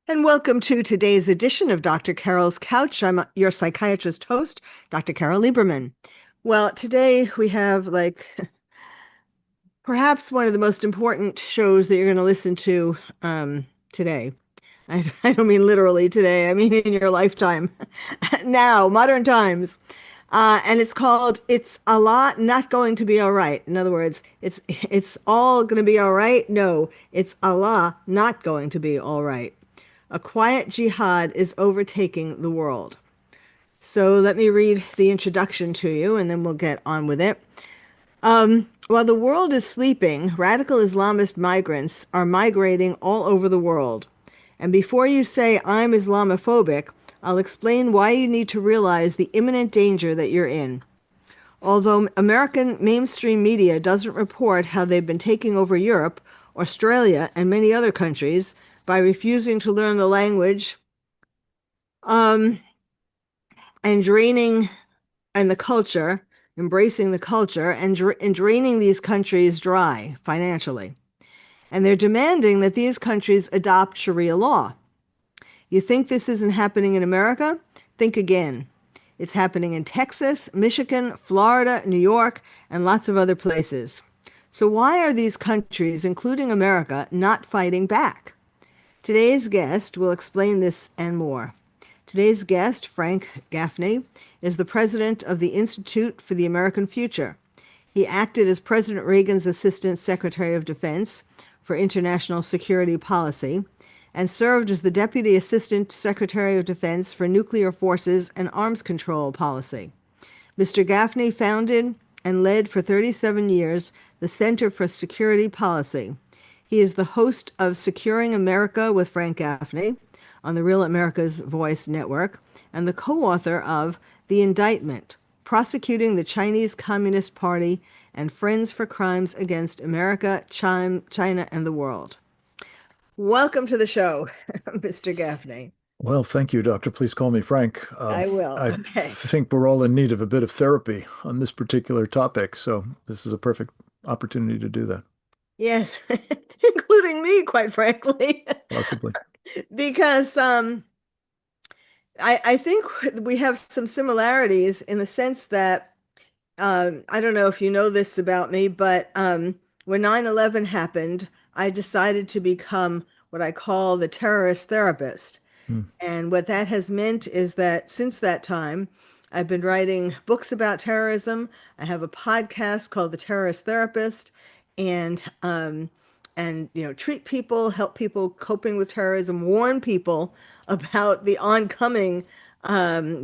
And welcome to today's edition of Dr. Carole's Couch. I'm your psychiatrist host, Dr. Carole Lieberman. Well, today we have perhaps one of the most important shows that you're going to listen to today. I don't mean literally today, I mean in your lifetime. Now, modern times. And it's called It's Allah Not Going to Be All Right. In other words, it's all going to be all right. No, it's Allah not going to be all right. A quiet jihad is overtaking the world. So let me read the introduction to you and then we'll get on with it. While the world is sleeping, radical Islamist migrants are migrating all over the world. And before you say I'm Islamophobic, I'll explain why you need to realize the imminent danger that you're in. Although American mainstream media doesn't report how they've been taking over Europe, Australia, and many other countries by refusing to learn the language, um, and draining and the culture, embracing the culture, and draining these countries dry financially. And they're demanding that these countries adopt Sharia law. You think this isn't happening in America? Think again. It's happening in Texas, Michigan, Florida, New York, and lots of other places. So why are these countries, including America, not fighting back? Today's guest will explain this and more. Today's guest, Frank Gaffney, is the president of the Institute for the American Future. He acted as President Reagan's Assistant Secretary of Defense for International Security Policy and served as the Deputy Assistant Secretary of Defense for Nuclear Forces and Arms Control Policy. Mr. Gaffney founded and led for 37 years the Center for Security Policy. He is the host of Securing America with Frank Gaffney on the Real America's Voice Network and the co-author of The Indictment, Prosecuting the Chinese Communist Party and Friends for Crimes Against America, China, and the World. Welcome to the show, Mr. Gaffney. Well, thank you, Doctor. Please call me Frank. I will. I Okay. think we're all in need of a bit of therapy on this particular topic, so this is a perfect opportunity to do that, Yes, including me, quite frankly, possibly. because I think we have some similarities in the sense that I don't know if you know this about me, but when 9/11 happened, I decided to become what I call the terrorist therapist. Hmm. And what that has meant is that since that time, I've been writing books about terrorism. I have a podcast called The Terrorist Therapist, and treat people, help people coping with terrorism, warn people about the oncoming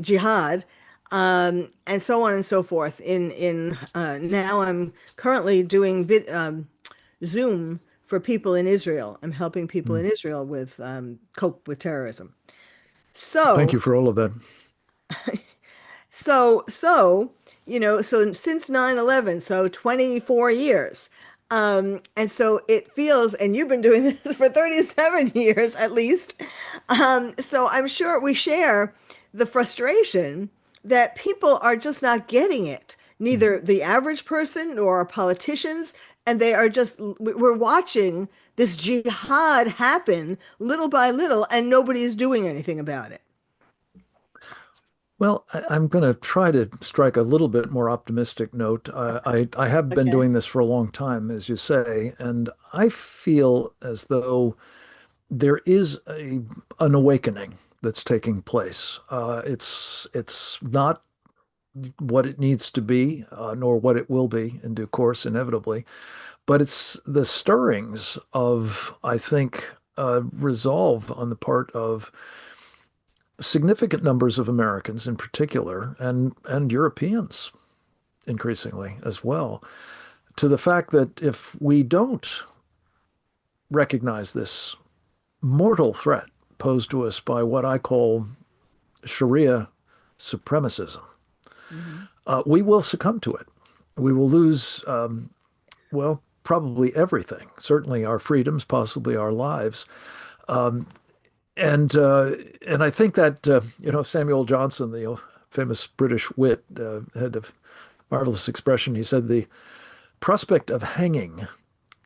jihad, and so on and so forth. In Now I'm currently doing Zoom for people in Israel. I'm helping people Hmm. in Israel with cope with terrorism. Thank So, you for all of that. so since 9/11, so 24 years. And so it feels, and you've been doing this for 37 years at least. So I'm sure we share the frustration that people are just not getting it, Hmm. neither the average person nor our politicians. And they are just, we're watching this jihad happen little by little, and nobody is doing anything about it. Well, I'm going to try to strike a little bit more optimistic note. I have been Okay. doing this for a long time, as you say, and I feel as though there is an awakening that's taking place. It's not what it needs to be, nor what it will be in due course, inevitably. But it's the stirrings of, I think, resolve on the part of significant numbers of Americans in particular, and Europeans increasingly as well, to the fact that if we don't recognize this mortal threat posed to us by what I call Sharia supremacism, Mhm. we will succumb to it. We will lose, well, probably everything, certainly our freedoms, possibly our lives. Um, and and I think that Samuel Johnson, the famous British wit, had a marvelous expression. He said, "The prospect of hanging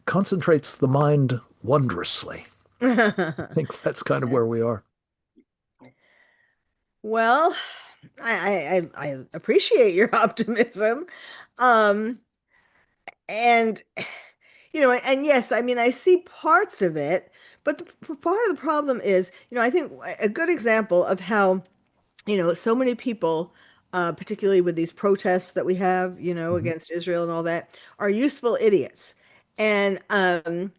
concentrates the mind wondrously." I think that's kind of where we are. Well, I appreciate your optimism. Um, and and yes, I mean I see parts of it, but part of the problem is, I think a good example of how, so many people, particularly with these protests that we have, Mhm. against Israel and all that, are useful idiots. And Netanyahu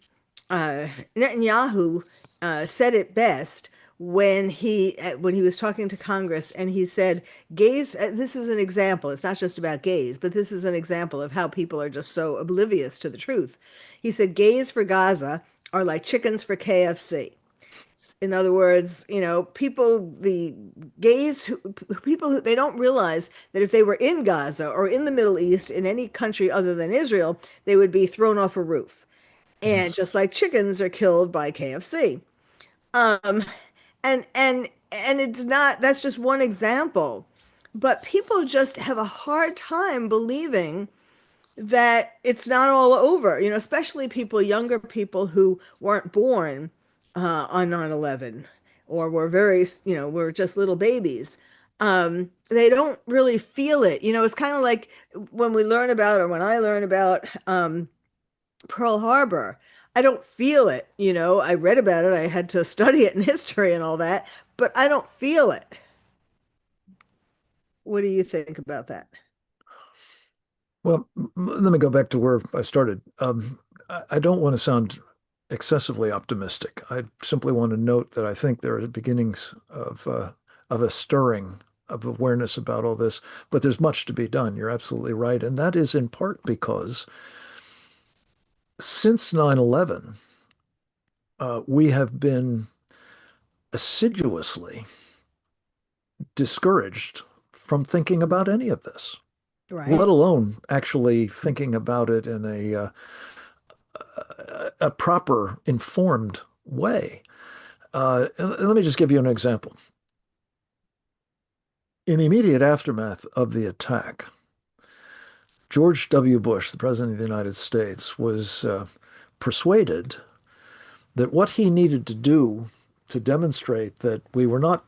said it best when he was talking to Congress, and he said, "Gays." This is an example. It's not just about gays, but this is an example of how people are just so oblivious to the truth. He said, "Gays for Gaza are like chickens for KFC." In other words, the gays, people who they don't realize that if they were in Gaza or in the Middle East, in any country other than Israel, they would be thrown off a roof. And Yes. just like chickens are killed by KFC. Um, and it's not, that's just one example. But people just have a hard time believing that it's not all over, especially people, younger people who weren't born on 9/11 or were very, were just little babies. They don't really feel it. It's kind of like when we learn about, or when I learn about Pearl Harbor. I don't feel it, I read about it, I had to study it in history and all that, but I don't feel it. What do you think about that? Well, let me go back to where I started. I don't want to sound excessively optimistic. I simply want to note that I think there are beginnings of a stirring of awareness about all this, but there's much to be done. You're absolutely right. And that is in part because since 9/11, we have been assiduously discouraged from thinking about any of this, Right. let alone actually thinking about it in a proper, informed way. And let me just give you an example. In the immediate aftermath of the attack, George W. Bush, the President of the United States, was persuaded that what he needed to do to demonstrate that we were not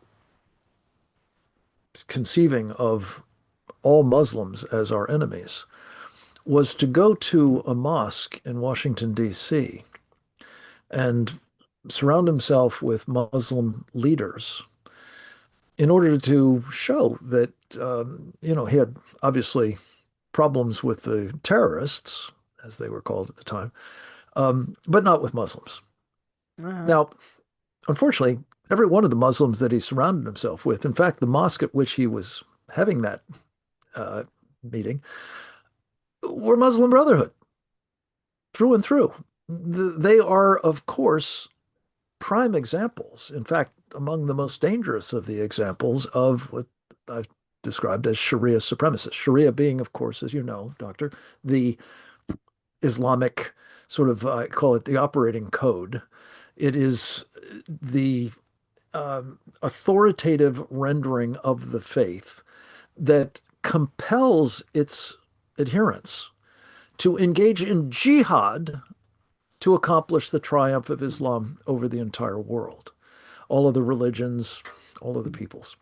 conceiving of all Muslims as our enemies was to go to a mosque in Washington, D.C. and surround himself with Muslim leaders in order to show that, he had obviously problems with the terrorists, as they were called at the time, but not with Muslims. Uh-huh. Now, unfortunately, every one of the Muslims that he surrounded himself with, in fact, the mosque at which he was having that uh, meeting, were Muslim Brotherhood through and through. They are, of course, prime examples, in fact, among the most dangerous of the examples of what I've described as Sharia supremacists. Sharia being, of course, as you know, Doctor, the Islamic sort of, I call it the operating code. It is the authoritative rendering of the faith that compels its adherents to engage in jihad to accomplish the triumph of Islam over the entire world, all of the religions, all of the peoples.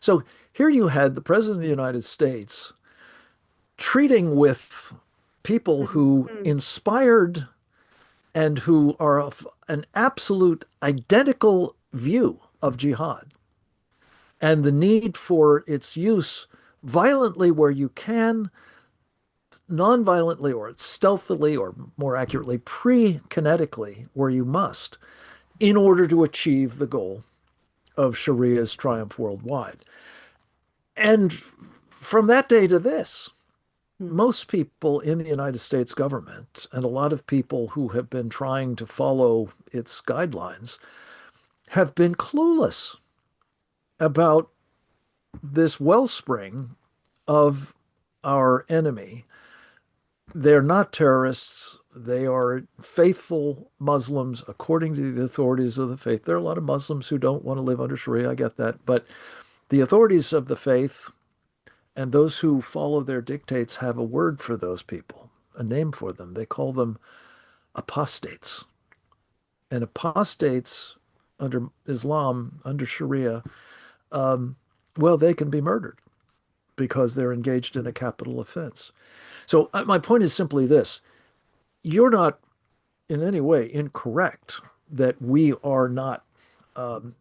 So here you had the President of the United States treating with people who Mhm. inspired and who are of an absolute identical view of jihad and the need for its use violently where you can, non-violently or stealthily, or more accurately, pre-kinetically where you must, in order to achieve the goal of Sharia's triumph worldwide. And from that day to this, most people in the United States government and a lot of people who have been trying to follow its guidelines have been clueless about this wellspring of our enemy. They're not terrorists. They are faithful Muslims according to the authorities of the faith. There are a lot of Muslims who don't want to live under Sharia. I get that. But the authorities of the faith and those who follow their dictates have a word for those people, a name for them. They call them apostates. and apostates under Islam, under Sharia, um, well, they can be murdered because they're engaged in a capital offense. So my point is simply this. You're not in any way incorrect that we are not, um,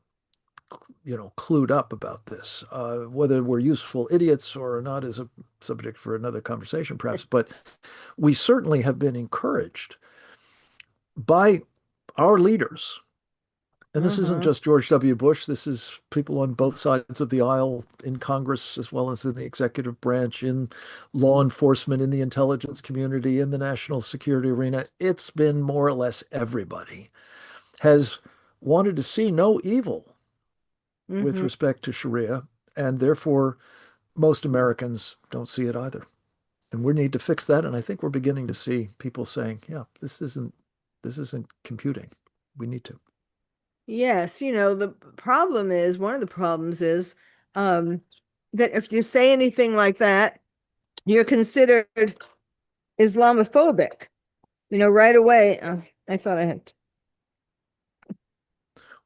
clued up about this. Whether we're useful idiots or not is a subject for another conversation, perhaps. But we certainly have been encouraged by our leaders. And this isn't Uh-huh. just George W. Bush. This is people on both sides of the aisle in Congress, as well as in the executive branch, in law enforcement, in the intelligence community, in the national security arena. It's been more or less everybody has wanted to see no evil with Hmm. respect to Sharia, and therefore most Americans don't see it either. And we need to fix that. And I think we're beginning to see people saying, yeah, this isn't computing. We need to. Yes, the problem is, one of the problems is um, that if you say anything like that, you're considered Islamophobic, right away. I thought I had.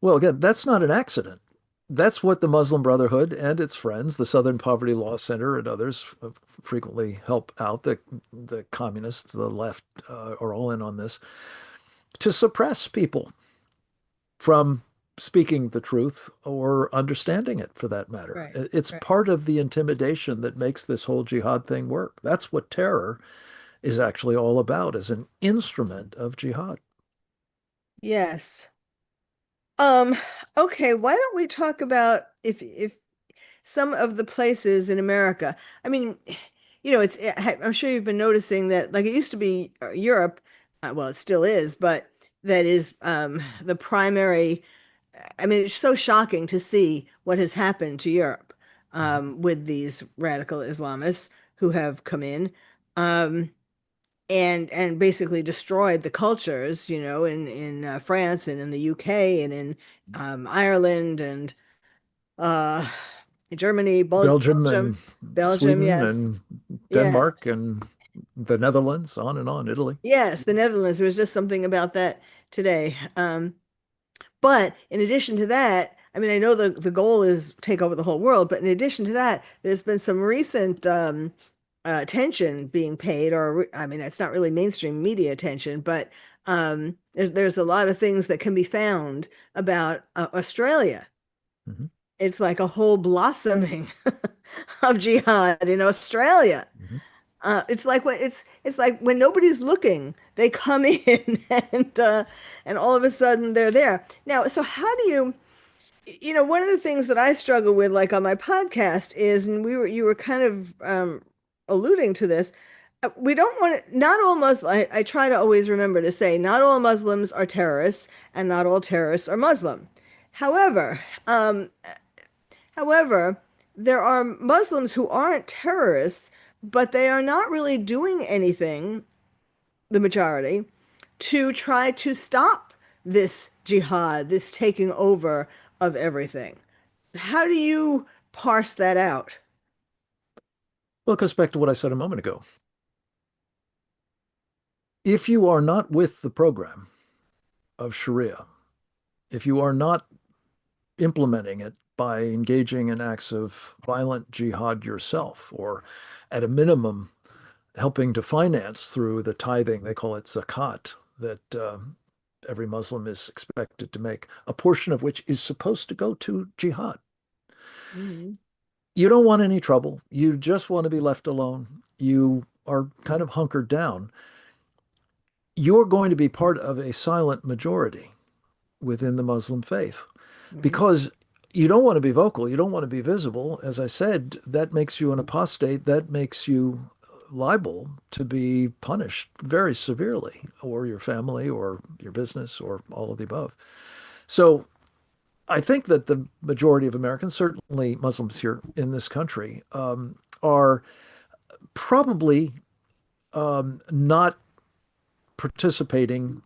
Well, again, that's not an accident. That's what the Muslim Brotherhood and its friends, the Southern Poverty Law Center and others frequently help out. The communists, the left, are all in on this to suppress people from speaking the truth or understanding it for that matter. Right, It's right. part of the intimidation that makes this whole jihad thing work. That's what terror is actually all about, as an instrument of jihad. Yes. Um, okay, why don't we talk about if some of the places in America. I mean, I'm sure you've been noticing that like it used to be Europe, well, it still is, but that is the primary. I mean, it's so shocking to see what has happened to Europe with these radical Islamists who have come in. Um, and basically destroyed the cultures, in France and in the UK and in Ireland and uh, Germany, Belgium Belgium, and Belgium, Sweden yes, and yes, Denmark and the Netherlands, on and on, Italy. yes, the Netherlands. There was just something about that today. But in addition to that, I mean, I know the goal is take over the whole world, but in addition to that, there's been some recent attention being paid, or I mean, it's not really mainstream media attention, but there's a lot of things that can be found about Australia. Mhm, It's like a whole blossoming of jihad in Australia. mhm. It's like when nobody's looking, they come in and all of a sudden they're there. Now, so how do one of the things that I struggle with, like on my podcast, is, and you were kind of alluding to this. We don't want to, not all Muslim, I try to always remember to say, not all Muslims are terrorists, and not all terrorists are Muslim. However, However, there are Muslims who aren't terrorists, but they are not really doing anything, the majority, to try to stop this jihad, this taking over of everything. How do you parse that out? Well, it goes back to what I said a moment ago. If you are not with the program of Sharia, if you are not implementing it by engaging in acts of violent jihad yourself, or at a minimum, helping to finance through the tithing, they call it zakat, that every Muslim is expected to make, a portion of which is supposed to go to jihad. Mhm. You don't want any trouble. You just want to be left alone. You are kind of hunkered down. You're going to be part of a silent majority within the Muslim faith Mhm. because you don't want to be vocal. You don't want to be visible. As I said, that makes you an apostate. That makes you liable to be punished very severely, or your family, or your business, or all of the above. So I think that the majority of Americans, certainly Muslims here in this country, are probably not participating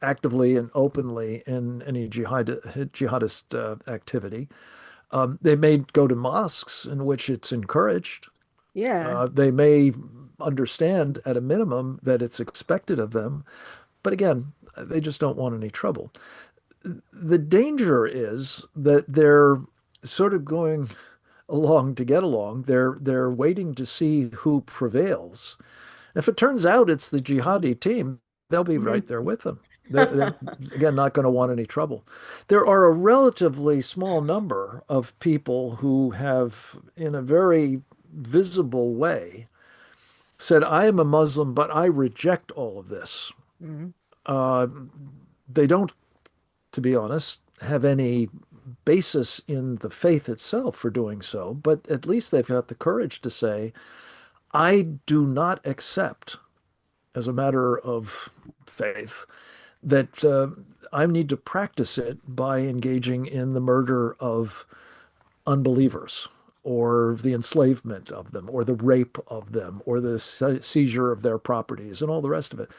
actively and openly in any jihadist activity. They may go to mosques in which it's encouraged. Yeah. They may understand at a minimum that it's expected of them. But again, They just don't want any trouble. The danger is that they're sort of going along to get along. They're waiting to see who prevails. If it turns out it's the jihadi team, they'll be right there with them. They're again not going to want any trouble. There are a relatively small number of people who have, in a very visible way, said, I am a Muslim, but I reject all of this. Mhm. Uh, they don't, to be honest, have any basis in the faith itself for doing so, but at least they've got the courage to say, I do not accept, as a matter of faith, that I need to practice it by engaging in the murder of unbelievers or the enslavement of them or the rape of them or the seizure of their properties and all the rest of it.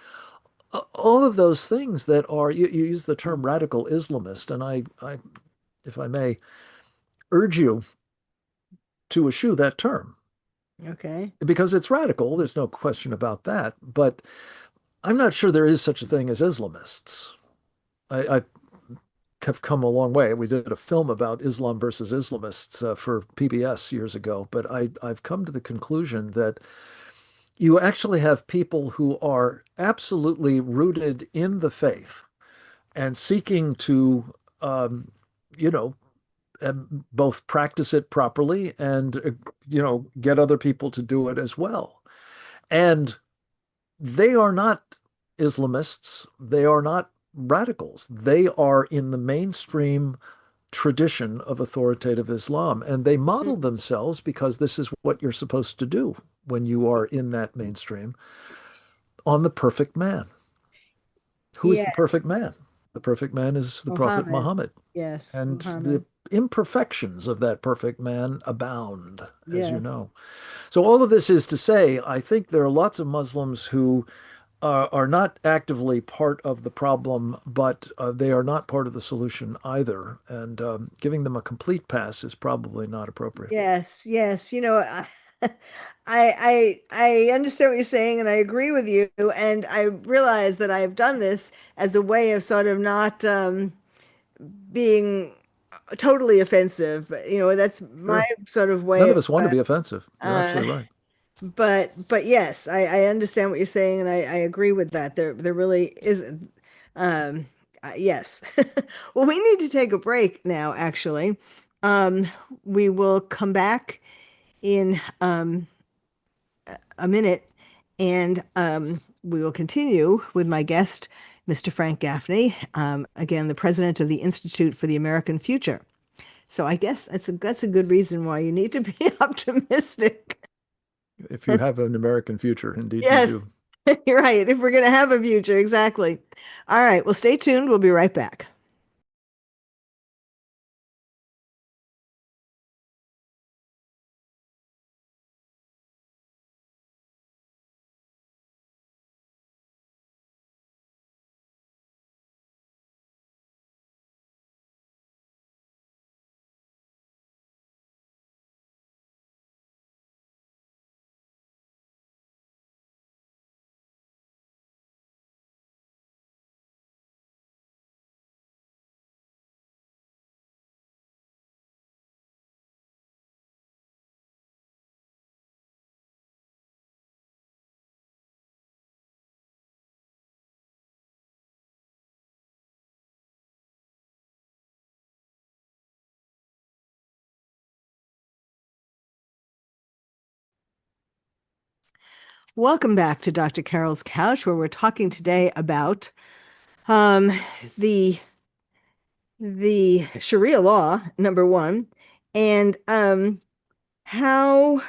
All of those things that are, you use the term radical Islamist, and if I may, urge you to eschew that term Okay. because it's radical. There's no question about that. But I'm not sure there is such a thing as Islamists. I have come a long way. We did a film about Islam versus Islamists for PBS years ago, but I've come to the conclusion that you actually have people who are absolutely rooted in the faith and seeking to, um, you know, both practice it properly and, get other people to do it as well. And they are not Islamists. They are not radicals. They are in the mainstream tradition of authoritative Islam. And they model themselves because this is what you're supposed to do when you are in that mainstream on the perfect man. Who is Yeah, the perfect man? The perfect man is the Prophet Muhammad. Muhammad. Yes, And the Muhammad. imperfections of that perfect man abound, as you Yes. know. So, all of this is to say, I think there are lots of Muslims who are not actively part of the problem, but they are not part of the solution either. And giving them a complete pass is probably not appropriate. Yes, yes. I understand what you're saying and I agree with you. And I realize that I've done this as a way of sort of not being totally offensive. But that's my Sure. sort of way None of of us want to be offensive. You're uh absolutely right. but yes, I understand what you're saying and I agree with that. There really isn't yes. Well, we need to take a break now, actually. Um, we will come back in a minute and we will continue with my guest, Mr. Frank Gaffney, again, the president of the Institute for the American Future. So I guess that's a good reason why you need to be optimistic. If you have an American future, indeed you Yes, do. you're right. If we're going to have a future, exactly. All right. Well, stay tuned. We'll be right back. Welcome back to Dr. Carol's Couch, where we're talking today about um, the Sharia law, number one, and how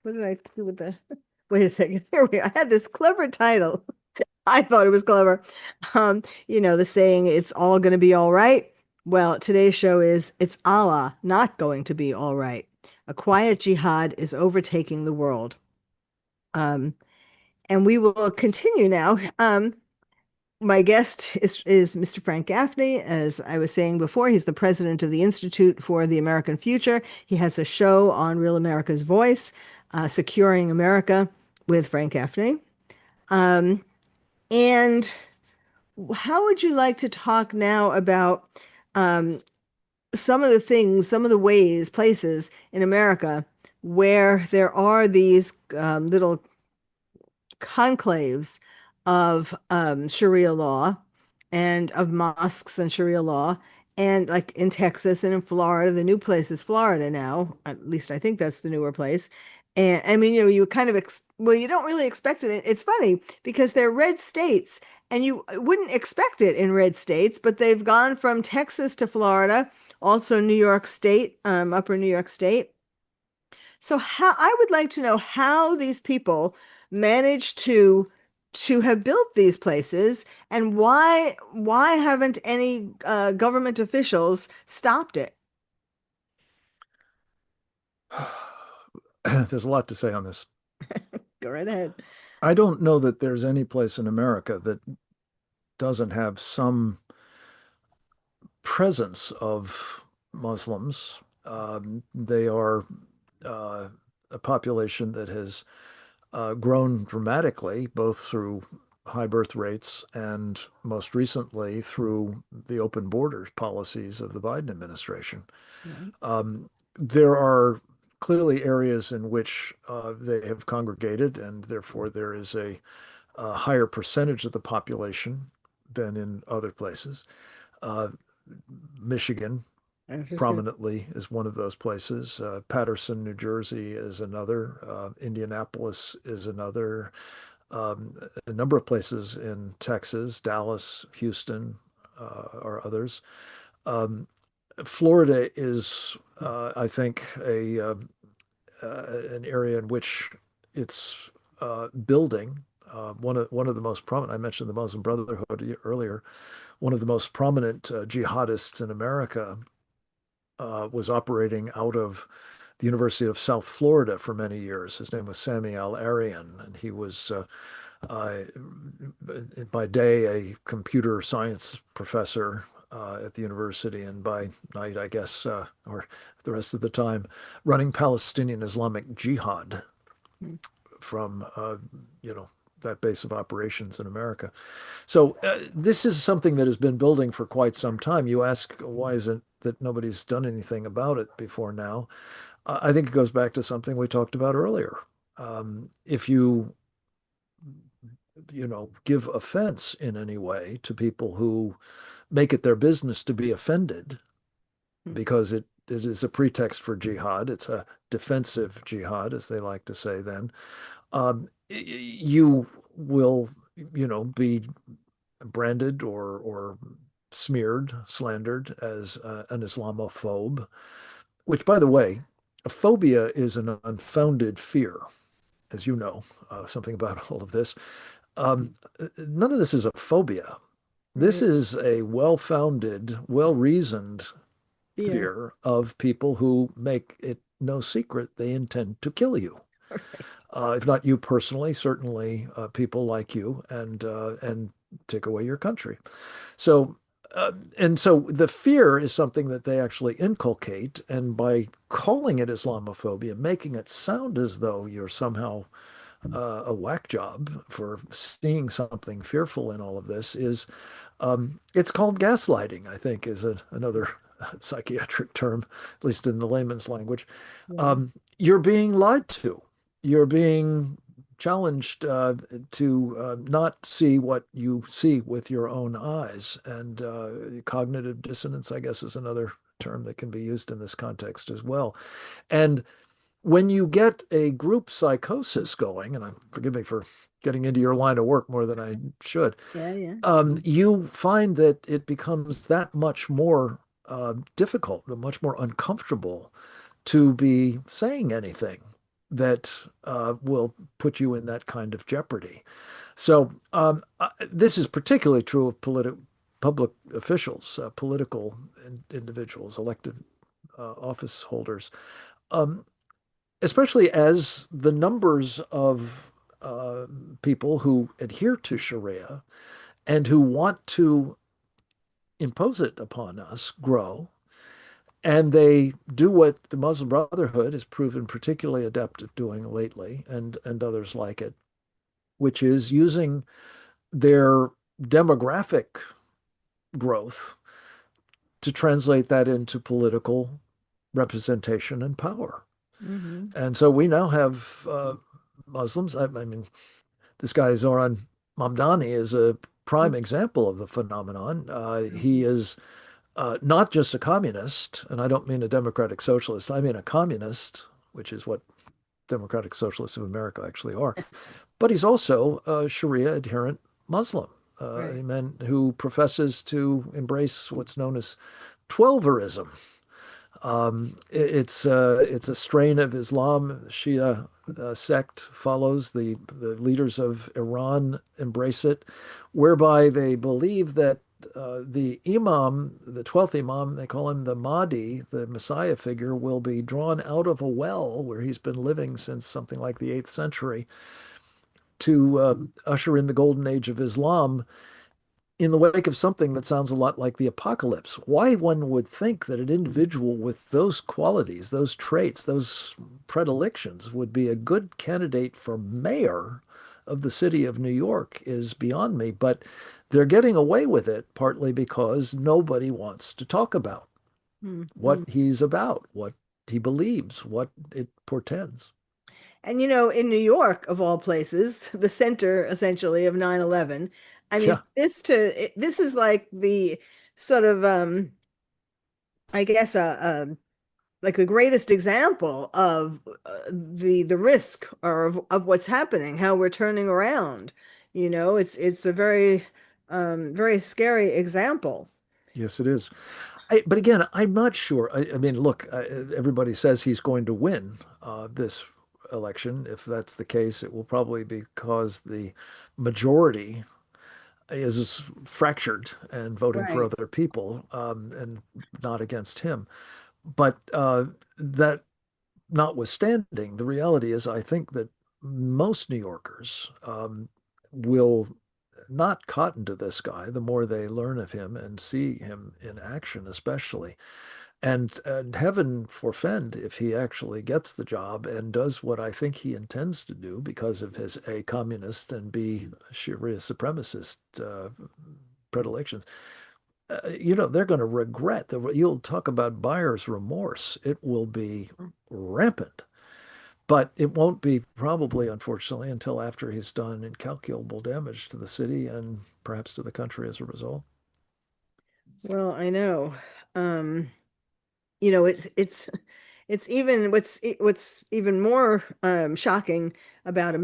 what did I do with the wait a second. Here we are. I had this clever title. I thought it was clever. The saying it's all going to be all right. Well, today's show is it's Allah not going to be all right. A quiet jihad is overtaking the world. Um, and we will continue now. My guest is Mr. Frank Gaffney. As I was saying before, he's the president of the Institute for the American Future. He has a show on Real America's Voice, Securing America with Frank Gaffney. And how would you like to talk now about um, some of the things, some of the ways, places in America where there are these little conclaves of Sharia law and of mosques and Sharia law. And like in Texas and in Florida, the new place is Florida now. At least I think that's the newer place. And I mean, you kind of well, you don't really expect it. It's funny because they're red states, and you wouldn't expect it in red states, but they've gone from Texas to Florida, also New York State, Upper New York State. So how I would like to know how these people managed to have built these places and why haven't any government officials stopped it? There's a lot to say on this. Go right ahead. I don't know that there's any place in America that doesn't have some presence of Muslims. They are uh, a population that has grown dramatically, both through high birth rates and most recently through the open borders policies of the Biden administration. Right. There are clearly areas in which they have congregated, and therefore there is a higher percentage of the population than in other places. Uh, Michigan I was just gonna, prominently is one of those places. Paterson, New Jersey is another. Indianapolis is another. A number of places in Texas, Dallas, Houston are others. Um, Florida is, I think, an area in which it's building. One of the most prominent, I mentioned the Muslim Brotherhood earlier. One of the most prominent jihadists in America was operating out of the University of South Florida for many years. His name was Sami al-Arian, and he was uh, by day a computer science professor at the university, and by night, I guess, or the rest of the time, running Palestinian Islamic Jihad from that base of operations in America. So this is something that has been building for quite some time. You ask, why is it that nobody's done anything about it before now? I think it goes back to something we talked about earlier. If give offense in any way to people who make it their business to be offended because it is a pretext for jihad, it's a defensive jihad, as they like to say then, you will, be branded or smeared, slandered as an Islamophobe, which, by the way, a phobia is an unfounded fear, as you know, something about all of this. None of this is a phobia. This right. is a well-founded, well-reasoned Fear. fear of people who make it no secret they intend to kill you. Right. If not you personally, certainly people like you, and take away your country. So, and so the fear is something that they actually inculcate, and by calling it Islamophobia, making it sound as though you're somehow a whack job for seeing something fearful in all of this is it's called gaslighting, I think, is another psychiatric term, at least in the layman's language. Right. You're being lied to. You're being challenged to not see what you see with your own eyes. And cognitive dissonance, I guess, is another term that can be used in this context as well. And when you get a group psychosis going, and forgive me for getting into your line of work more than I should, Yeah, yeah. you find that it becomes that much more difficult, much more uncomfortable to be saying anything that will put you in that kind of jeopardy. So this is particularly true of public officials, political individuals, elected office holders, um, especially as the numbers of people who adhere to Sharia and who want to impose it upon us grow. And they do what the Muslim Brotherhood has proven particularly adept at doing lately, and others like it, which is using their demographic growth to translate that into political representation and power. Hmm. And so we now have Muslims. I mean, this guy Zoran Mamdani is a prime example of the phenomenon. He is not just a communist, and I don't mean a democratic socialist, I mean a communist, which is what democratic socialists of America actually are. But he's also a Sharia adherent Muslim, a Right. man who professes to embrace what's known as Twelverism. It's a strain of Islam. Shia sect follows the leaders of Iran embrace it, whereby they believe that the Imam, the 12th Imam, they call him the Mahdi, the Messiah figure, will be drawn out of a well where he's been living since something like the 8th century to usher in the golden age of Islam in the wake of something that sounds a lot like the apocalypse. Why one would think that an individual with those qualities, those traits, those predilections would be a good candidate for mayor of the city of New York is beyond me. But they're getting away with it partly because nobody wants to talk about what Hmm. he's about, what he believes, what it portends. And in New York, of all places, the center essentially of 9/11, I mean, Yeah. this is like the sort of I guess like the greatest example of the risk or of what's happening, how we're turning around. It's a very scary example. Yes, it is. But again, I'm not sure. I mean, look, everybody says he's going to win this election. If that's the case, it will probably be because the majority is fractured and voting for Right. other people and not against him. But that notwithstanding, the reality is, I think that most New Yorkers will not cotton to this guy the more they learn of him and see him in action, especially. And heaven forfend if he actually gets the job and does what I think he intends to do because of his A, communist and B, Sharia supremacist predilections. They're going to regret that. You'll talk about buyer's remorse. It will be rampant, but it won't be probably, unfortunately, until after he's done incalculable damage to the city and perhaps to the country as a result. Well, I know. Um, it's even what's even more shocking about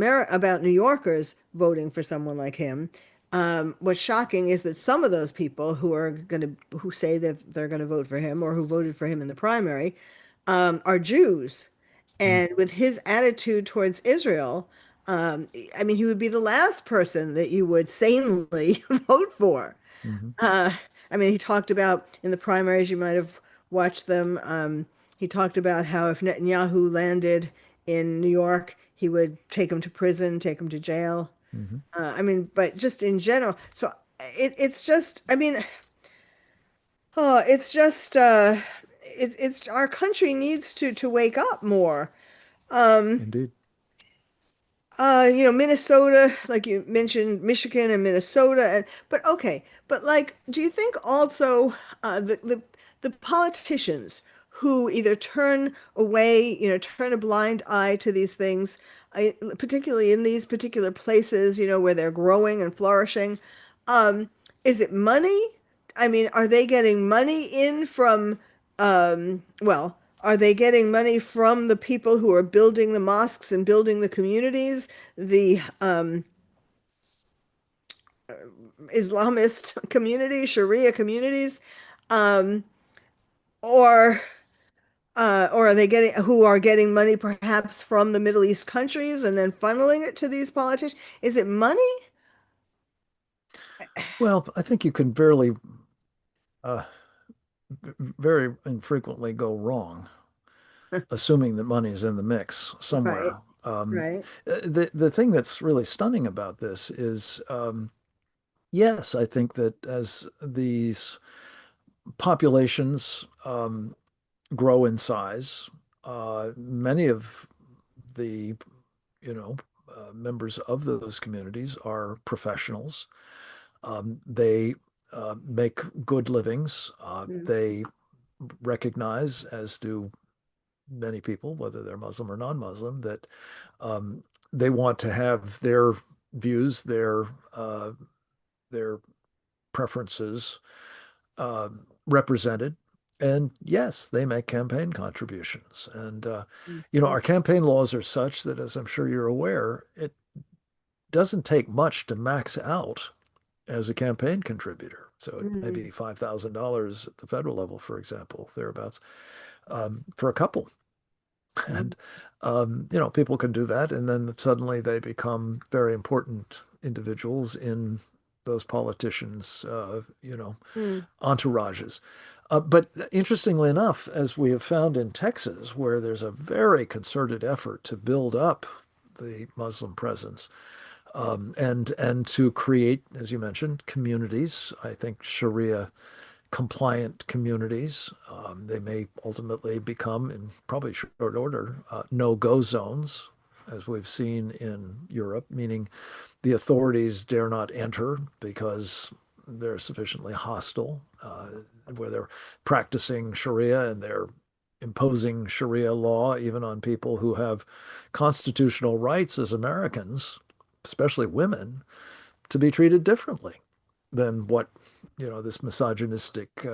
New Yorkers voting for someone like him. What's shocking is that some of those people who say that they're gonna vote for him or who voted for him in the primary are Jews. Mm. And with his attitude towards Israel, I mean, he would be the last person that you would sanely vote for. Mhm. Uh, I mean, he talked about in the primaries, you might have watched them. He talked about how if Netanyahu landed in New York, he would take him to prison, take him to jail. Mhm. I mean, but just in general. So it's just, I mean, oh, it's just, it's our country needs to wake up more. Um, Indeed. Minnesota, like you mentioned, Michigan and Minnesota, but okay, but like, do you think also the politicians who either turn away, turn a blind eye to these things, particularly in these particular places, where they're growing and flourishing, um, is it money? I mean, are they getting money in from, well, are they getting money from the people who are building the mosques and building the communities, the Islamist communities, Sharia communities, um, or or are they getting who are getting money perhaps from the Middle East countries and then funneling it to these politicians? Is it money? Well, I think you can uh, very infrequently go wrong, assuming that money is in the mix Right, somewhere. right. The thing that's really stunning about this is, yes, I think that as these populations grow in size, many of the members of those communities are professionals. They make good livings. Mm. They recognize, as do many people, whether they're Muslim or non-Muslim, that um, they want to have their views, their preferences represented. And yes, they make campaign contributions. And Mhm. our campaign laws are such that, as I'm sure you're aware, it doesn't take much to max out as a campaign contributor. So it may Mhm. be $5,000 at the federal level, for example, thereabouts, for a couple. Mhm. And people can do that, and then suddenly they become very important individuals in those politicians, Mm. entourages. But interestingly enough, as we have found in Texas, where there's a very concerted effort to build up the Muslim presence, and to create, as you mentioned, communities. I think Sharia compliant communities. They may ultimately become, in probably short order, no-go zones, as we've seen in Europe, meaning the authorities dare not enter because they're sufficiently hostile, where they're practicing Sharia and they're imposing Sharia law even on people who have constitutional rights as Americans, especially women, to be treated differently than what this misogynistic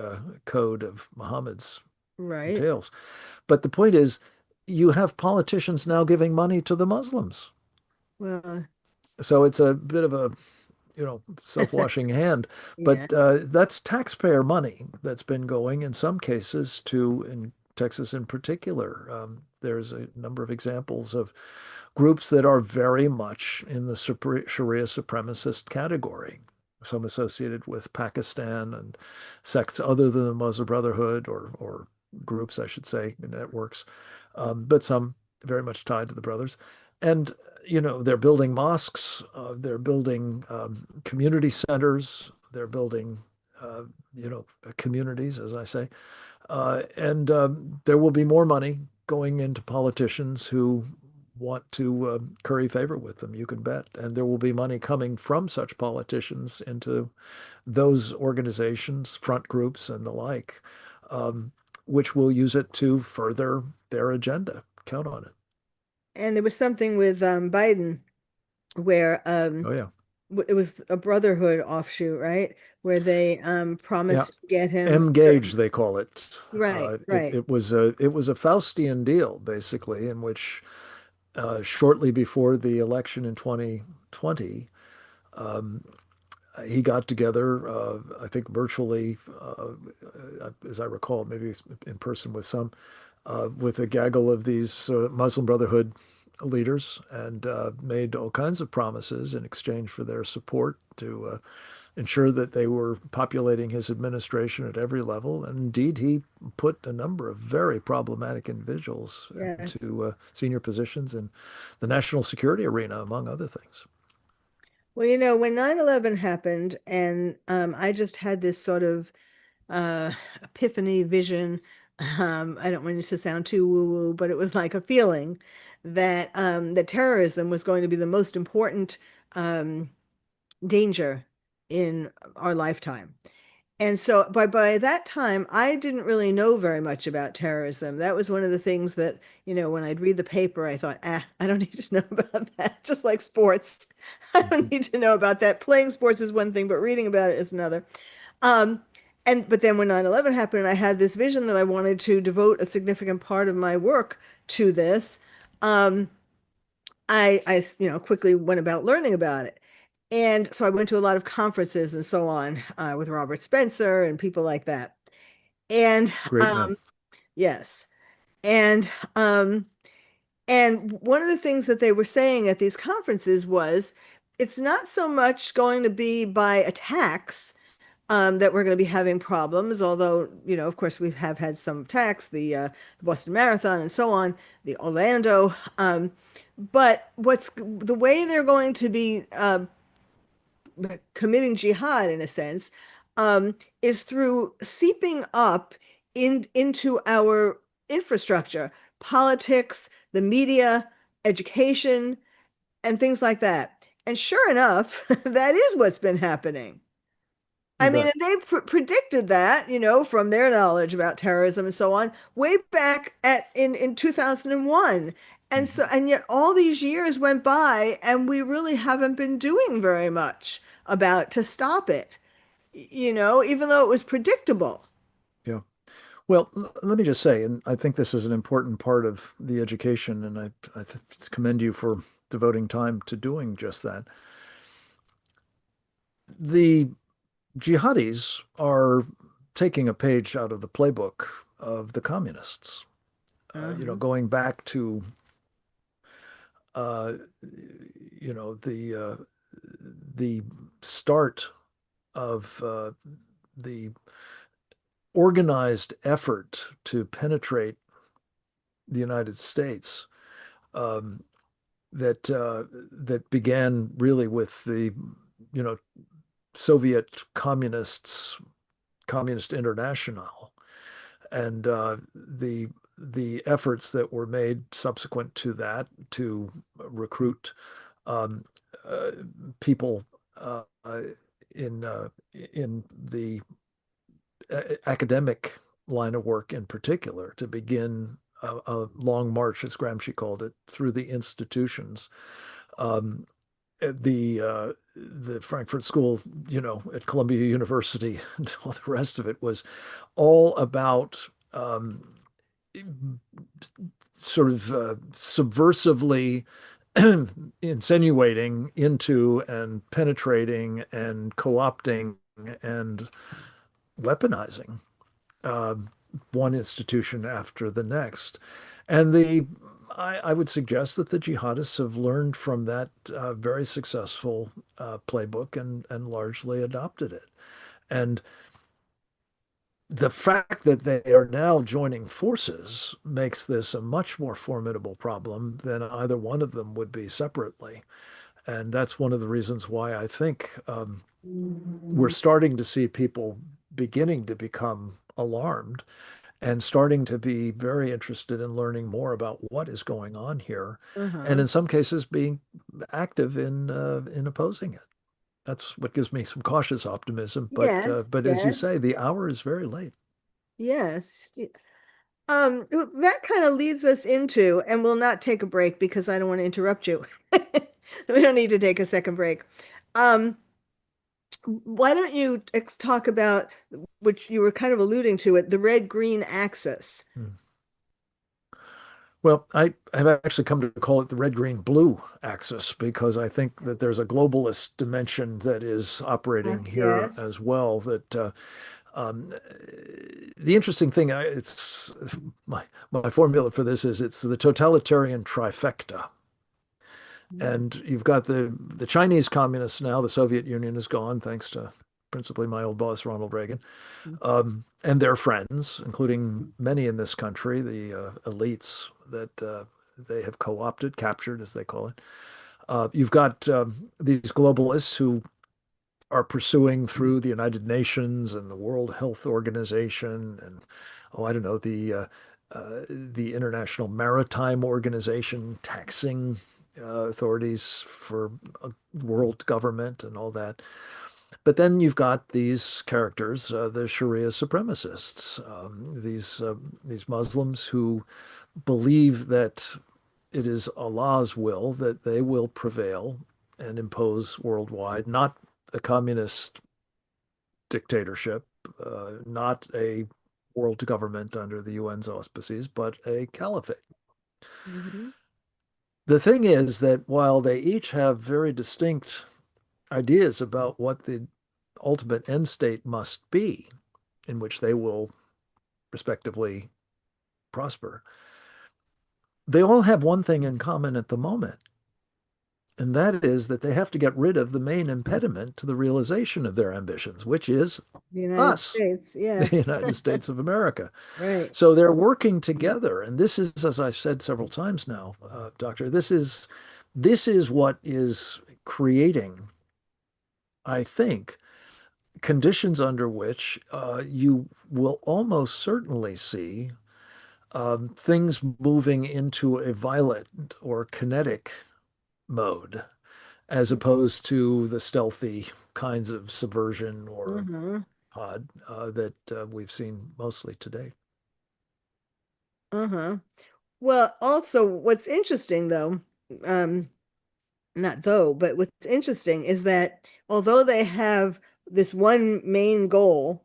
code of Muhammad's Right. entails. But the point is, you have politicians now giving money to the Muslims, Well, so it's a bit of a self-washing hand. yeah. But that's taxpayer money that's been going in some cases to, in Texas in particular. There's a number of examples of groups that are very much in the Sharia supremacist category, some associated with Pakistan and sects other than the Muslim Brotherhood, or groups, I should say, networks, but some very much tied to the brothers. And they're building mosques, they're building community centers, they're building uh, communities, as I say, and there will be more money going into politicians who want to curry favor with them, you can bet. And there will be money coming from such politicians into those organizations, front groups, and the like, um, which will use it to further their agenda. Count on it. And there was something with Biden where Oh, yeah. it was a Brotherhood offshoot, right? Where they Yeah. promised to get him M-gauge, certain. they call it. Right, It, right. it was a Faustian deal, basically, in which shortly before the election in 2020, um, he got together, I think virtually, as I recall, maybe in person with some, with a gaggle of these Muslim Brotherhood leaders, and made all kinds of promises in exchange for their support to ensure that they were populating his administration at every level. And indeed, he put a number of very problematic individuals Yes. into senior positions in the national security arena, among other things. Well, when 9/11 happened, and I just had this sort of epiphany vision. I don't want it to sound too woo-woo, but it was like a feeling that terrorism was going to be the most important um, danger in our lifetime. And so by that time, I didn't really know very much about terrorism. That was one of the things that, when I'd read the paper, I thought, I don't need to know about that. Just like sports. I don't need to know about that. Playing sports is one thing, but reading about it is another. Um, but then when 9/11 happened, I had this vision that I wanted to devote a significant part of my work to this. Um, I quickly went about learning about it. And so I went to a lot of conferences and so on with Robert Spencer and people like that. And Great man. yes, and um, and one of the things that they were saying at these conferences was it's not so much going to be by attacks that we're going to be having problems, although, of course, we have had some attacks, the Boston Marathon and so on, the Orlando. But what's the way they're going to be committing jihad in a sense is through seeping up into our infrastructure, politics, the media, education, and things like that. And sure enough, that is what's been happening. You I mean, bet. and they predicted that, from their knowledge about terrorism and so on, way back in 2001. And Mhm. so, and yet all these years went by, and we really haven't been doing very much about to stop it, even though it was predictable. Yeah. Well, let me just say, and I think this is an important part of the education, and I commend you for devoting time to doing just that. The jihadis are taking a page out of the playbook of the communists. Uh-huh. Going back to uh, you know the start of the organized effort to penetrate the United States, um, that began really with the you know Soviet Communist International, and the efforts that were made subsequent to that to recruit um, uh, people in the academic line of work in particular to begin a long march, as Gramsci called it, through the institutions. Um, the Frankfurt School, at Columbia University, and all the rest of it was all about sort of subversively insinuating into and penetrating and co-opting and weaponizing uh, one institution after the next. And I would suggest that the jihadists have learned from that very successful playbook and largely adopted it. And the fact that they are now joining forces makes this a much more formidable problem than either one of them would be separately. And that's one of the reasons why I think we're starting to see people beginning to become alarmed and starting to be very interested in learning more about what is going on here, and Uh-huh. in some cases being active in opposing it. That's what gives me some cautious optimism. Yes, But as you yes, say, the hour is very late. yes. That kind of leads us into, and we'll not take a break because I don't want to interrupt you. We don't need to take a second break. Um, why don't you talk about, which you were kind of alluding to it, the red-green axis. Hmm. Well, I have actually come to call it the red, green, blue axis because I think that there's a globalist dimension that is operating here Yes. as well. That um, the interesting thing, it's my formula for this is it's the totalitarian trifecta. And you've got the Chinese communists now. The Soviet Union is gone, thanks to principally my old boss, Ronald Reagan, and their friends, including many in this country, the elites that they have co-opted, captured, as they call it. You've got these globalists who are pursuing through the United Nations and the World Health Organization and, oh, I don't know, the International Maritime Organization, taxing authorities for a world government and all that. But then you've got these characters, the Sharia supremacists, these Muslims who believe that it is Allah's will that they will prevail and impose worldwide, not a communist dictatorship, not a world government under the UN's auspices, but a caliphate. Mhm. The thing is that while they each have very distinct ideas about what the ultimate end state must be, in which they will respectively prosper, they all have one thing in common at the moment, and that is that they have to get rid of the main impediment to the realization of their ambitions, which is The United us, States, the yes. United States of America. Right. So they're working together, and this is, as I've said several times now, Doctor, this is what is creating, I think, conditions under which you will almost certainly see things moving into a violent or kinetic mode, as opposed to the stealthy. kinds of subversion or Uh-huh. jihad that we've seen mostly today. Uh-huh. Well, also what's interesting though, um, not though, but what's interesting is that although they have this one main goal,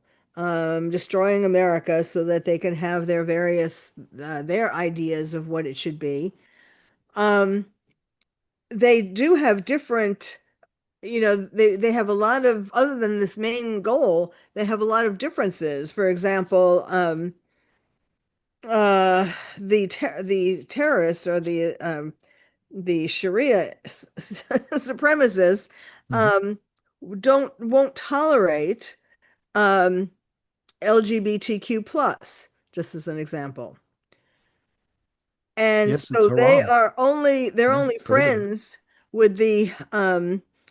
destroying America so that they can have their various their ideas of what it should be, um, they do have different, they have a lot of, other than this main goal, they have a lot of differences. For example, the terrorists or the Sharia supremacists Mhm. um, don't won't tolerate um, LGBTQ plus, just as an example. And Yes, it's so haram. they're Yeah, only prohibited. friends with the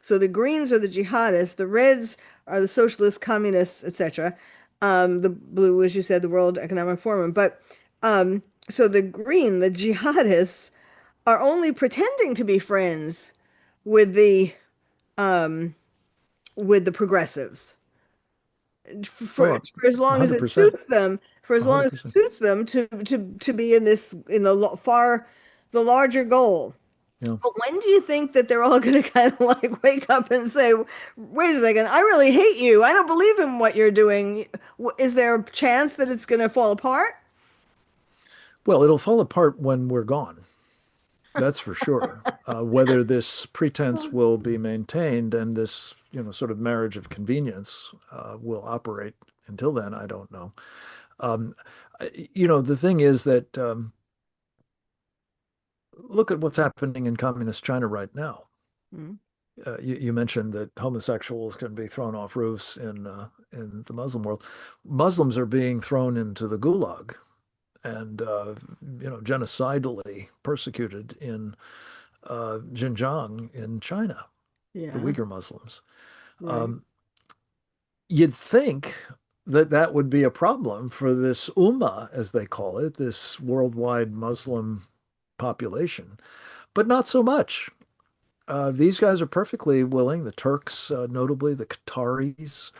so the Greens are the jihadists, the Reds are the socialists, communists, etc. The blue, as you said, the World Economic Forum. But so the jihadists are only pretending to be friends with um the progressives Oh, for as long as it 100%. suits them, for as long as it 100%. suits them to be in this in the larger goal. Yeah. But when do you think that they're all going to kind of like wake up and say, wait a second, I really hate you. I don't believe in what you're doing. Is there a chance that it's going to fall apart? Well, it'll fall apart when we're gone. That's for sure. Whether this pretense will be maintained and this, sort of marriage of convenience will operate until then, I don't know. Um, the thing is that look at what's happening in communist China right now. Mm, You mentioned that homosexuals can be thrown off roofs in the Muslim world. Muslims are being thrown into the gulag and genocidally persecuted in Xinjiang in China, the yeah, Uyghur Muslims. right. Um, you'd think that that would be a problem for this ummah, as they call it, this worldwide Muslim population, but not so much. These guys are perfectly willing, the Turks, notably the Qataris,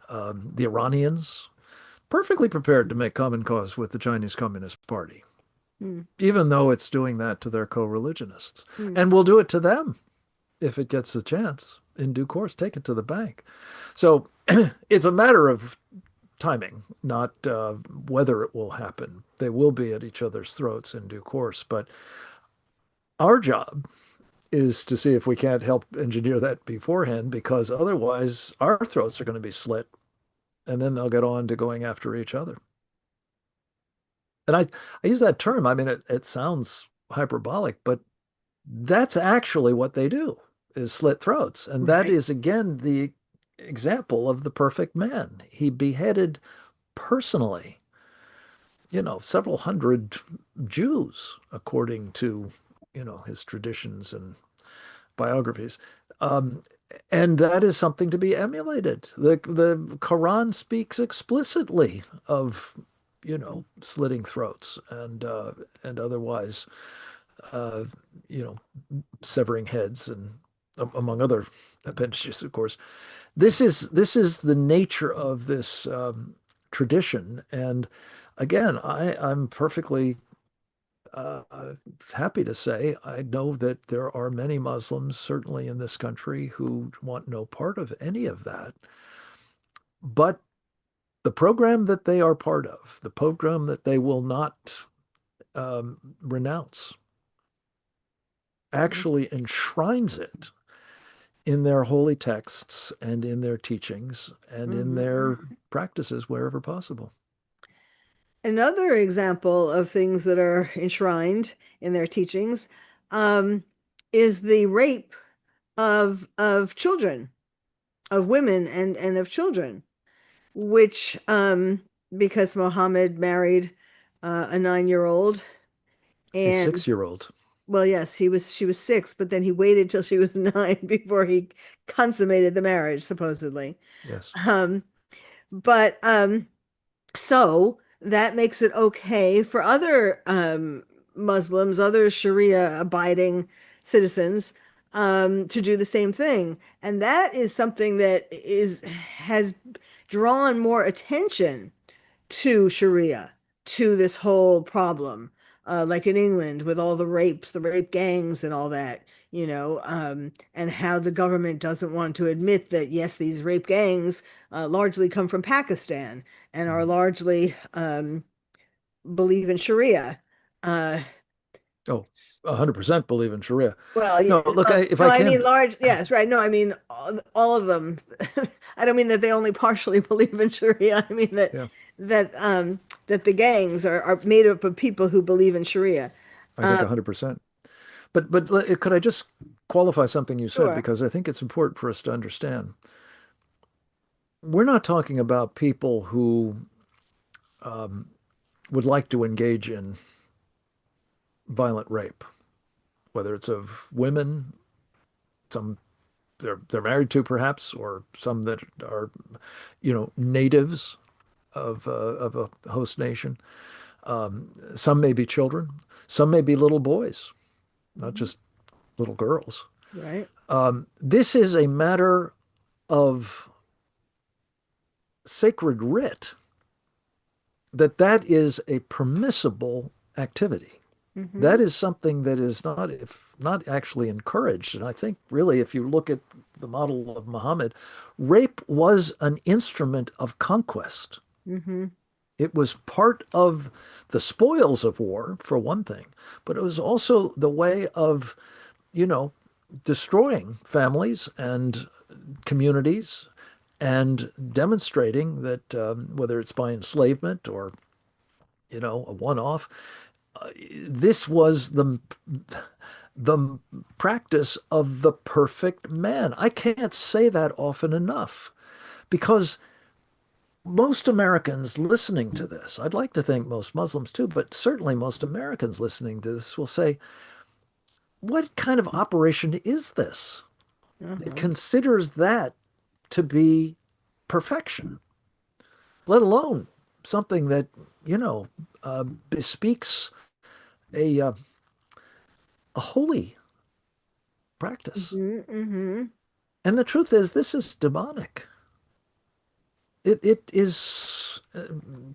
the Iranians, perfectly prepared to make common cause with the Chinese Communist Party, Mm, even though it's doing that to their co-religionists. mm, And will do it to them if it gets a chance in due course, take it to the bank. So it's a matter of timing, not whether it will happen. They will be at each other's throats in due course. But our job is to see if we can't help engineer that beforehand, because otherwise our throats are going to be slit and then they'll get on to going after each other. And I use that term. I mean, it sounds hyperbolic, but that's actually what they do is slit throats. And that right. is, again, the example of the perfect man. He beheaded personally, several hundred Jews, according to, his traditions and biographies. Um, and that is something to be emulated. The Quran speaks explicitly of, slitting throats and otherwise, uh, you know, severing heads and among other appendages, of course. This is the nature of this tradition, and again, I'm perfectly uh, happy to say I know that there are many Muslims, certainly in this country, who want no part of any of that. But the program that they are part of, the program that they will not renounce, Mm, actually enshrines it in their holy texts and in their teachings and in mhm, their mhm. practices wherever possible. Another example of things that are enshrined in their teachings um, is the rape of children, of women and of children, which because Muhammad married a 9-year-old, A and 6-year-old, well, yes, she was 6, but then he waited till she was 9 before he consummated the marriage, supposedly. yes, Um, but So that makes it okay for other Muslims, other Sharia abiding citizens, to do the same thing. And that is something that is has drawn more attention to Sharia, to this whole problem. Like in England with all the rapes, the rape gangs and all that, and how the government doesn't want to admit that, yes, these rape gangs largely come from Pakistan and are largely believe in Sharia. Uh, Oh, 100% believe in Sharia. Well, yeah, No, look, if no, I I mean can, large, yes, right. No, I mean all of them. I don't mean that they only partially believe in Sharia. I mean yeah, that the gangs are made up of people who believe in Sharia. I think Um, 100%. But could I just qualify something you said sure. because I think it's important for us to understand. We're not talking about people who um, would like to engage in violent rape, whether it's of women, some they're married to perhaps, or some that are, natives of a host nation. Some may be children, some may be little boys, not Mhm. just little girls. Right. This is a matter of sacred writ that is a permissible activity. Hmm. That is something that is not, if not actually encouraged. And I think really, if you look at the model of Muhammad, rape was an instrument of conquest. Hmm. It was part of the spoils of war, for one thing, but it was also the way of, you know, destroying families and communities and demonstrating that whether it's by enslavement or, a one-off, this was the practice of the perfect man. I can't say that often enough because most Americans listening to this, I'd like to think most Muslims too, but certainly most Americans listening to this will say, what kind of operation is this? It Uh-huh. considers that to be perfection, let alone something that, you know, bespeaks a a holy practice. Hmm. Hmm. And the truth is, this is demonic. It is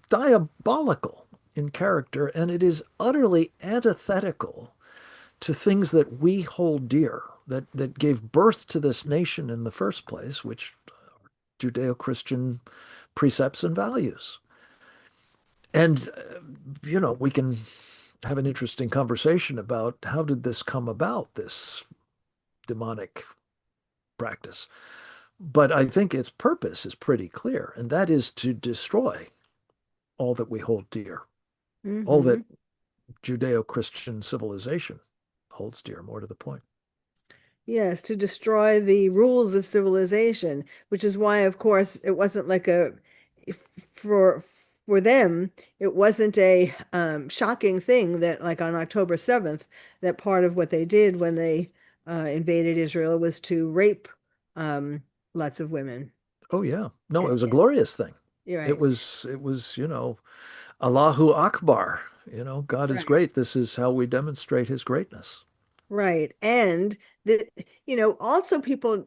diabolical in character, and it is utterly antithetical to things that we hold dear, that gave birth to this nation in the first place, which are Judeo-Christian precepts and values. And, we can have an interesting conversation about how did this come about, this demonic practice. But I think its purpose is pretty clear, and that is to destroy all that we hold dear, all that Hmm. Judeo-Christian civilization holds dear, more to the point. Yes, to destroy the rules of civilization, which is why, of course, it wasn't like for for them, it wasn't a shocking thing that, like on October 7th, that part of what they did when they invaded Israel was to rape lots of women. Oh yeah. No, And, it was a glorious thing. you're It right, was Allahu Akbar. God is right. great. This is how we demonstrate his greatness. Right. And the, also people,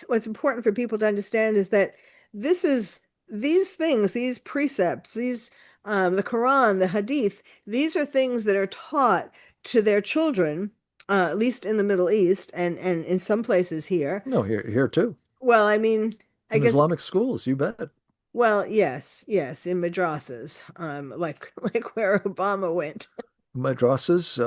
what's important for people to understand is that this is these things, these precepts, the Quran, the Hadith, these are things that are taught to their children, at least in the Middle East and in some places here. No, here too. Well, I mean, I In guess, Islamic schools, you bet. well, yes, yes, in madrasas, like like where Obama went. Madrasas,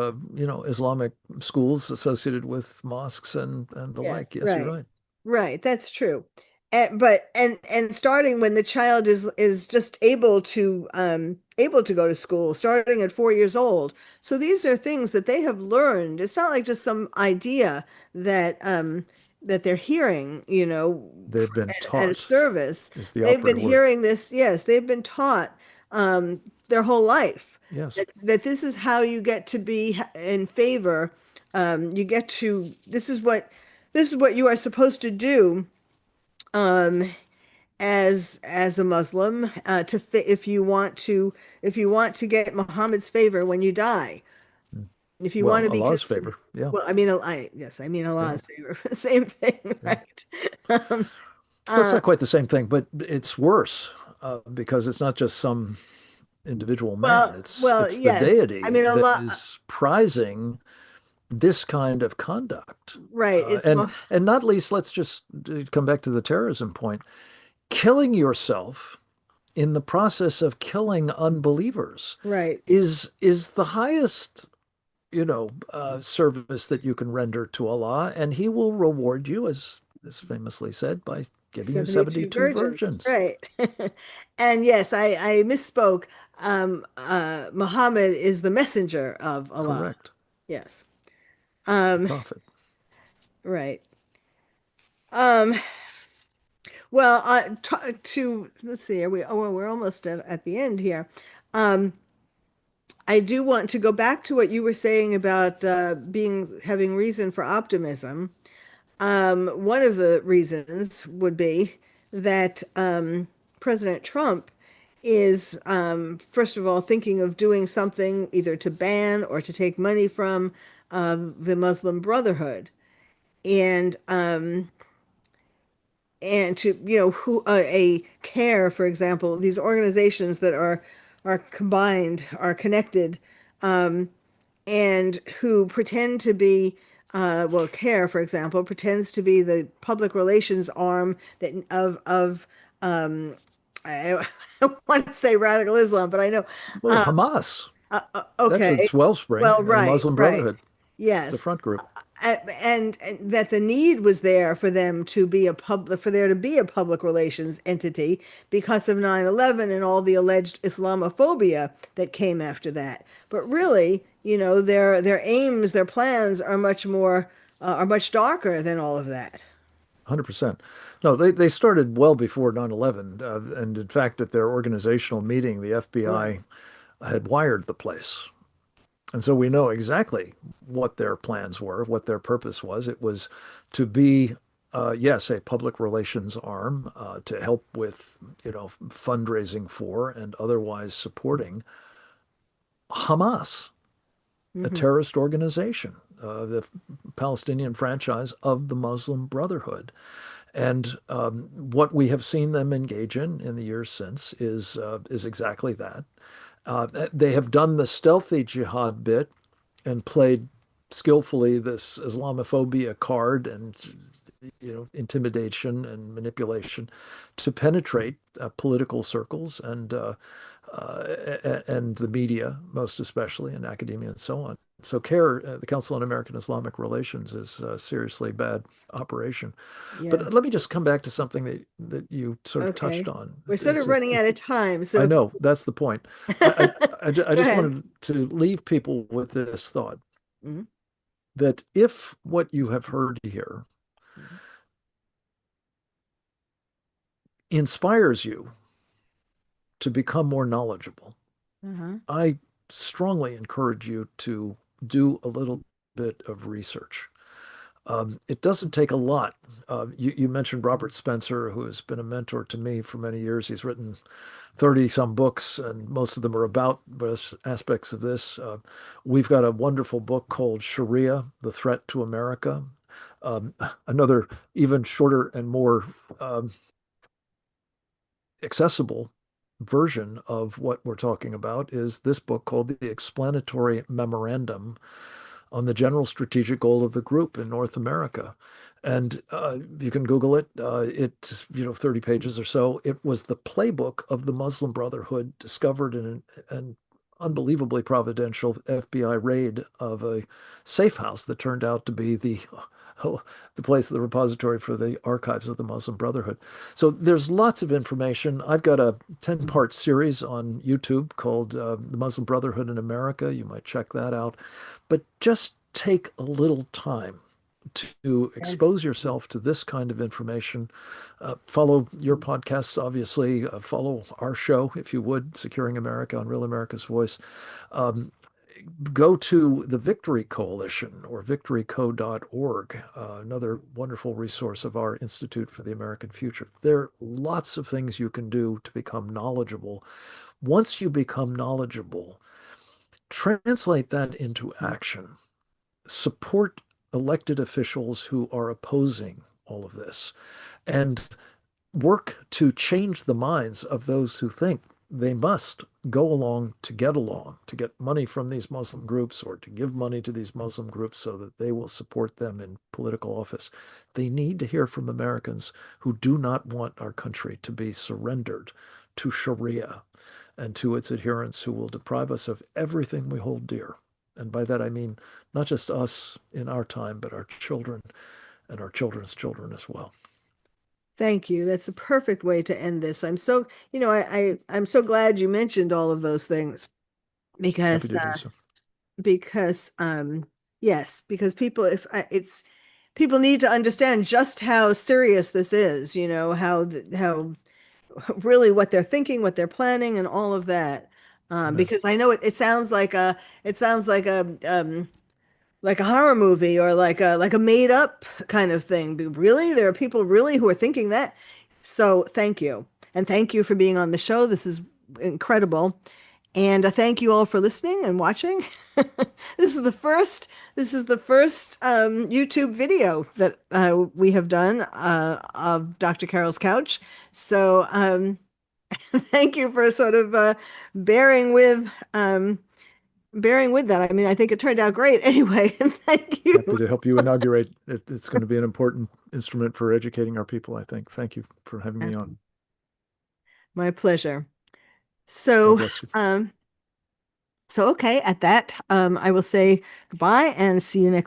Islamic schools associated with mosques and the Yes, like. Yes, you're right. right. Right, that's true. And starting when the child is just able to go to school, starting at 4 years old. So these are things that they have learned. It's not like just some idea that they're hearing, They've been at a taught service. is the They've been operative word. hearing this, yes, they've been taught their whole life Yes. that this is how you get to be in favor. You get to this is what you are supposed to do um, as a Muslim if you want to get Muhammad's favor when you die. If you want Well, to be Allah's considered, favor. Yeah. well, I mean, yes, I mean Yeah. Allah's favor, same thing, Yeah. right? Um, Well, it's uh, not quite the same thing, but it's worse because it's not just some individual man. well, It's the yes, I deity mean that Allah, is prizing this kind of conduct. right? It's more And not least, let's just come back to the terrorism point. Killing yourself in the process of killing unbelievers right. is the highest, service that you can render to Allah, and He will reward you, as is famously said, by giving you 72 72 virgins, virgins. right? And yes, I misspoke. Muhammad is the messenger of Allah. Correct. Yes. The Um, prophet. right. Um, well, let's see, we're almost at the end here. Um, I do want to go back to what you were saying about having reason for optimism. One of the reasons would be that President Trump is, first of all, thinking of doing something either to ban or to take money from the Muslim Brotherhood, and to who a CARE, for example, these organizations that are combined, are connected, and who pretend to be, well, CARE, for example, pretends to be the public relations arm that I, I want to say radical Islam, but I know, Well, Hamas, that's okay, its wellspring, well, the right, Muslim right, Brotherhood. It's a yes, front group. and that the need was there for them to be for there to be a public relations entity because of 9/11 and all the alleged Islamophobia that came after that. But really, their aims, their plans are much darker than all of that. 100%. No, they started well before 9/11. And in fact, at their organizational meeting, the FBI Right. had wired the place. And so we know exactly what their plans were, what their purpose was. It was to be, yes, a public relations arm to help with, fundraising for and otherwise supporting Hamas, a Hmm. terrorist organization, the Palestinian franchise of the Muslim Brotherhood. And what we have seen them engage in the years since is exactly that. They have done the stealthy jihad bit and played skillfully this Islamophobia card and intimidation and manipulation to penetrate political circles and the media, most especially, and academia and so on. So CARE, the Council on American Islamic Relations, is a seriously bad operation. Yeah. But let me just come back to something that you sort of touched Okay. on. We're sort of running out of time, so I if know that's the point. I go just ahead. wanted to leave people with this thought Mhm. that if what you have heard here Mhm. inspires you to become more knowledgeable, Uh-huh. I strongly encourage you to do a little bit of research. It doesn't take a lot. You mentioned Robert Spencer, who has been a mentor to me for many years. He's written 30 some books, and most of them are about aspects of this. We've got a wonderful book called Sharia, The Threat to America. Um, Another even shorter and more um, accessible version of what we're talking about is this book called The Explanatory Memorandum on the General Strategic Goal of the Group in North America. And you can Google it. It's 30 pages or so. It was the playbook of the Muslim Brotherhood discovered in an unbelievably providential FBI raid of a safe house that turned out to be the place, the repository for the archives of the Muslim Brotherhood. So there's lots of information. I've got a 10-part series on YouTube called The Muslim Brotherhood in America. You might check that out. But just take a little time to Okay. expose yourself to this kind of information. Follow your podcasts, obviously. Follow our show, if you would, Securing America on Real America's Voice. Um, Go to the Victory Coalition or victoryco.org, another wonderful resource of our Institute for the American Future. There are lots of things you can do to become knowledgeable. Once you become knowledgeable, translate that into action, support elected officials who are opposing all of this, and work to change the minds of those who think they must go along to get along, to get money from these Muslim groups or to give money to these Muslim groups so that they will support them in political office. They need to hear from Americans who do not want our country to be surrendered to Sharia and to its adherents who will deprive us of everything we hold dear. And by that I mean not just us in our time, but our children and our children's children as well. Thank you. That's a perfect way to end this. I'm so, I'm so glad you mentioned all of those things Happy because to do so. because yes, because people if it's people need to understand just how serious this is, how really what they're thinking, what they're planning, and all of that. Yeah. Because I know it sounds like a horror movie or like a made up kind of thing. But really, there are people really who are thinking that. So thank you. And thank you for being on the show. This is incredible. And thank you all for listening and watching. This is the first YouTube video that we have done of Dr. Carol's couch. So thank you for sort of bearing with that. I mean, I think it turned out great anyway. Thank Happy you. to help you inaugurate it. It's going to be an important instrument for educating our people, I think. Thank you for having me on. My pleasure. God So, bless you. okay, at that, I will say goodbye and see you next